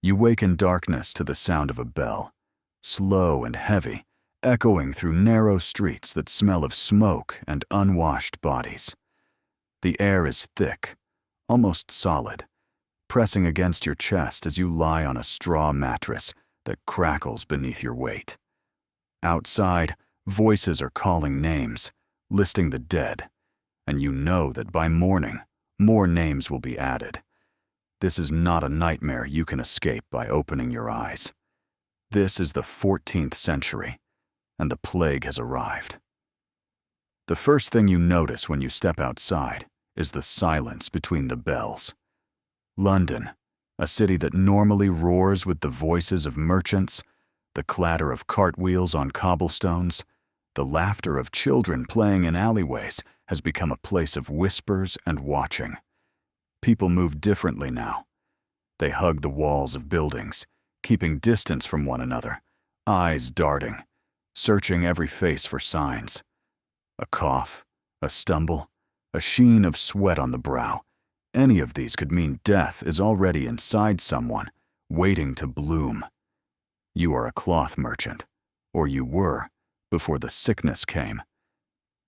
You wake in darkness to the sound of a bell, slow and heavy, echoing through narrow streets that smell of smoke and unwashed bodies. The air is thick, almost solid, pressing against your chest as you lie on a straw mattress that crackles beneath your weight. Outside, voices are calling names, listing the dead, and you know that by morning, more names will be added. This is not a nightmare you can escape by opening your eyes. This is the 14th century, and the plague has arrived. The first thing you notice when you step outside is the silence between the bells. London, a city that normally roars with the voices of merchants, the clatter of cartwheels on cobblestones, the laughter of children playing in alleyways, has become a place of whispers and watching. People move differently now. They hug the walls of buildings, keeping distance from one another, eyes darting, searching every face for signs. A cough, a stumble, a sheen of sweat on the brow. Any of these could mean death is already inside someone, waiting to bloom. You are a cloth merchant, or you were, before the sickness came.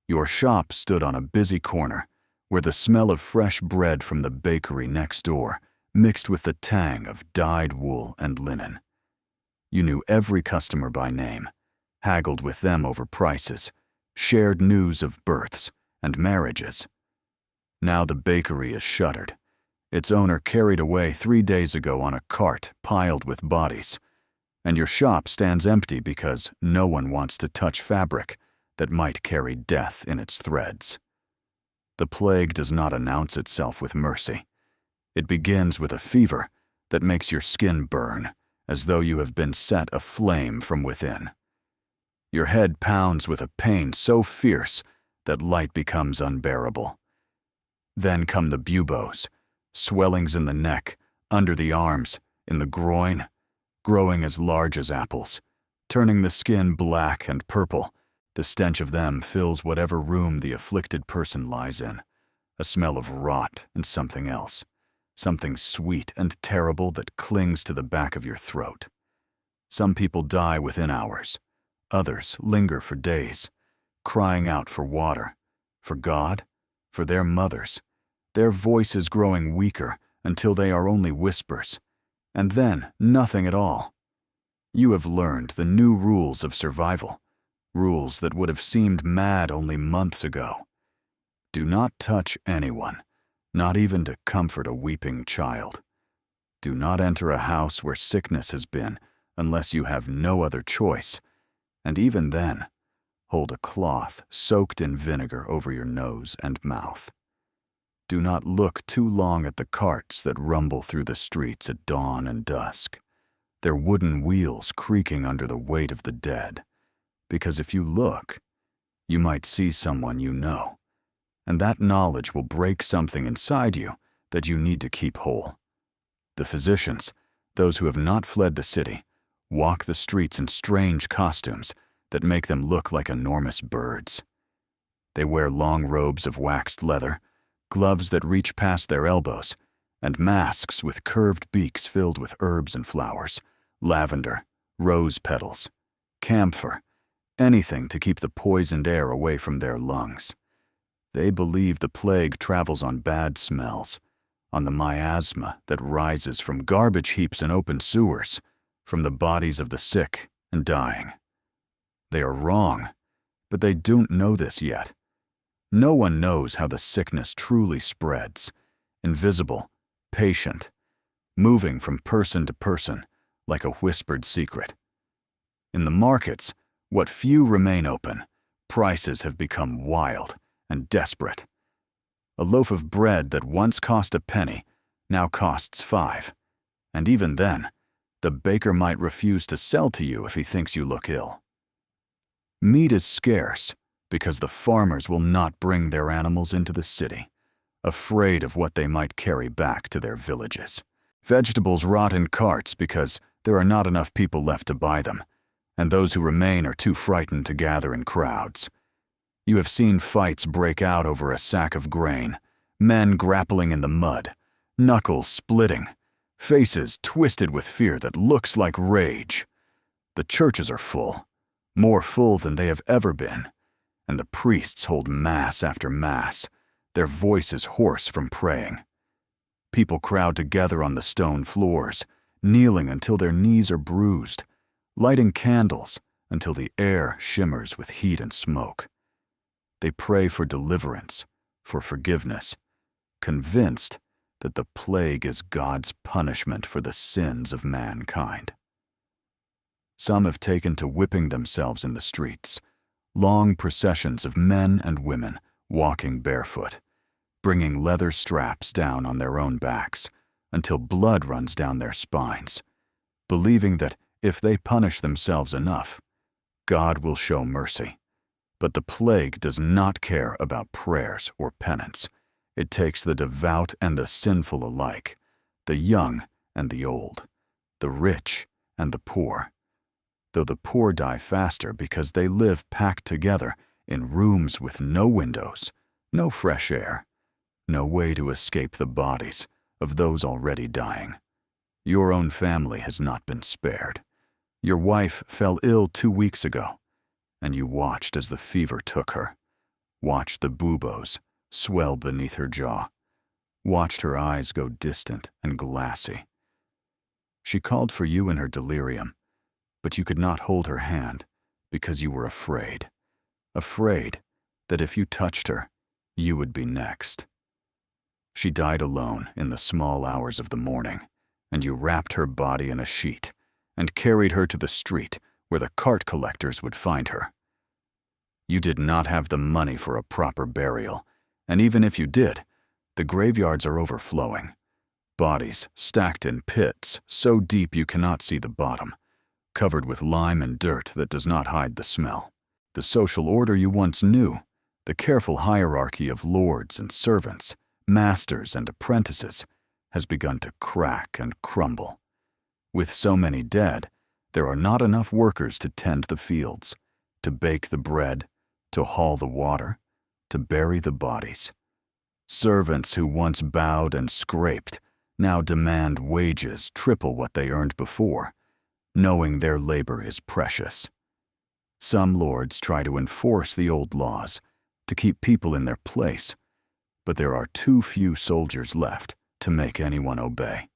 Your shop stood on a busy corner, where the smell of fresh bread from the bakery next door mixed with the tang of dyed wool and linen. You knew every customer by name, haggled with them over prices, shared news of births and marriages. Now the bakery is shuttered, its owner carried away 3 days ago on a cart piled with bodies, and your shop stands empty because no one wants to touch fabric that might carry death in its threads. The plague does not announce itself with mercy. It begins with a fever that makes your skin burn, as though you have been set aflame from within. Your head pounds with a pain so fierce that light becomes unbearable. Then come the buboes, swellings in the neck, under the arms, in the groin, growing as large as apples, turning the skin black and purple. The stench of them fills whatever room the afflicted person lies in, a smell of rot and something else, something sweet and terrible that clings to the back of your throat. Some people die within hours. Others linger for days, crying out for water, for God, for their mothers, their voices growing weaker until they are only whispers, and then nothing at all. You have learned the new rules of survival, rules that would have seemed mad only months ago. Do not touch anyone, not even to comfort a weeping child. Do not enter a house where sickness has been unless you have no other choice, and even then, hold a cloth soaked in vinegar over your nose and mouth. Do not look too long at the carts that rumble through the streets at dawn and dusk, their wooden wheels creaking under the weight of the dead, because if you look, you might see someone you know, and that knowledge will break something inside you that you need to keep whole. The physicians, those who have not fled the city, walk the streets in strange costumes that make them look like enormous birds. They wear long robes of waxed leather, gloves that reach past their elbows, and masks with curved beaks filled with herbs and flowers, lavender, rose petals, camphor, anything to keep the poisoned air away from their lungs. They believe the plague travels on bad smells, on the miasma that rises from garbage heaps and open sewers, from the bodies of the sick and dying. They are wrong, but they don't know this yet. No one knows how the sickness truly spreads, invisible, patient, moving from person to person like a whispered secret. In the markets, what few remain open, prices have become wild and desperate. A loaf of bread that once cost a penny now costs 5, and even then, the baker might refuse to sell to you if he thinks you look ill. Meat is scarce because the farmers will not bring their animals into the city, afraid of what they might carry back to their villages. Vegetables rot in carts because there are not enough people left to buy them, and those who remain are too frightened to gather in crowds. You have seen fights break out over a sack of grain, men grappling in the mud, knuckles splitting, faces twisted with fear that looks like rage. The churches are full, more full than they have ever been, and the priests hold mass after mass, their voices hoarse from praying. People crowd together on the stone floors, kneeling until their knees are bruised, lighting candles until the air shimmers with heat and smoke. They pray for deliverance, for forgiveness, convinced that the plague is God's punishment for the sins of mankind. Some have taken to whipping themselves in the streets, long processions of men and women walking barefoot, bringing leather straps down on their own backs until blood runs down their spines, believing that if they punish themselves enough, God will show mercy. But the plague does not care about prayers or penance. It takes the devout and the sinful alike, the young and the old, the rich and the poor. Though the poor die faster because they live packed together in rooms with no windows, no fresh air, no way to escape the bodies of those already dying. Your own family has not been spared. Your wife fell ill 2 weeks ago, and you watched as the fever took her, watched the buboes swell beneath her jaw, watched her eyes go distant and glassy. She called for you in her delirium, but you could not hold her hand because you were afraid that if you touched her, you would be next. She died alone in the small hours of the morning, and you wrapped her body in a sheet and carried her to the street where the cart collectors would find her. You did not have the money for a proper burial, and even if you did, the graveyards are overflowing. Bodies stacked in pits so deep you cannot see the bottom, covered with lime and dirt that does not hide the smell. The social order you once knew, the careful hierarchy of lords and servants, masters and apprentices, has begun to crack and crumble. With so many dead, there are not enough workers to tend the fields, to bake the bread, to haul the water, to bury the bodies. Servants who once bowed and scraped now demand wages triple what they earned before, knowing their labor is precious. Some lords try to enforce the old laws to keep people in their place, but there are too few soldiers left to make anyone obey.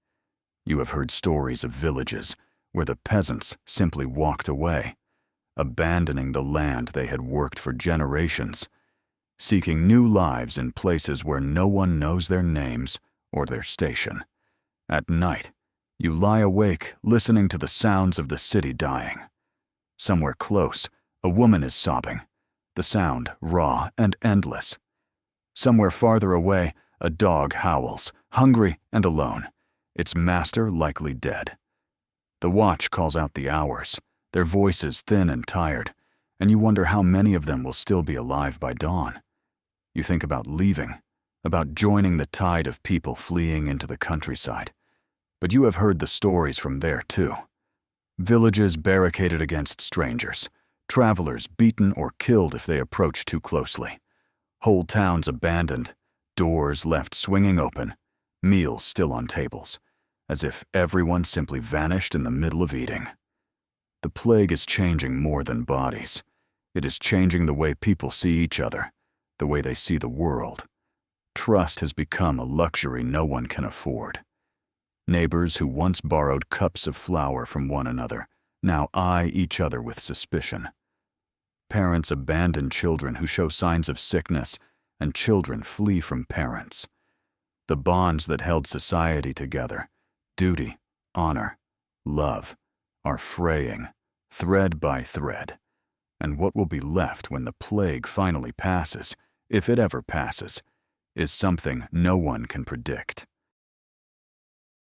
You have heard stories of villages where the peasants simply walked away, abandoning the land they had worked for generations, seeking new lives in places where no one knows their names or their station. At night, you lie awake listening to the sounds of the city dying. Somewhere close, a woman is sobbing, the sound raw and endless. Somewhere farther away, a dog howls, hungry and alone, its master likely dead. The watch calls out the hours, their voices thin and tired, and you wonder how many of them will still be alive by dawn. You think about leaving, about joining the tide of people fleeing into the countryside. But you have heard the stories from there too. Villages barricaded against strangers, travelers beaten or killed if they approach too closely, whole towns abandoned, doors left swinging open, meals still on tables, as if everyone simply vanished in the middle of eating. The plague is changing more than bodies. It is changing the way people see each other, the way they see the world. Trust has become a luxury no one can afford. Neighbors who once borrowed cups of flour from one another now eye each other with suspicion. Parents abandon children who show signs of sickness, and children flee from parents. The bonds that held society together, duty, honor, love, are fraying, thread by thread. And what will be left when the plague finally passes, if it ever passes, is something no one can predict.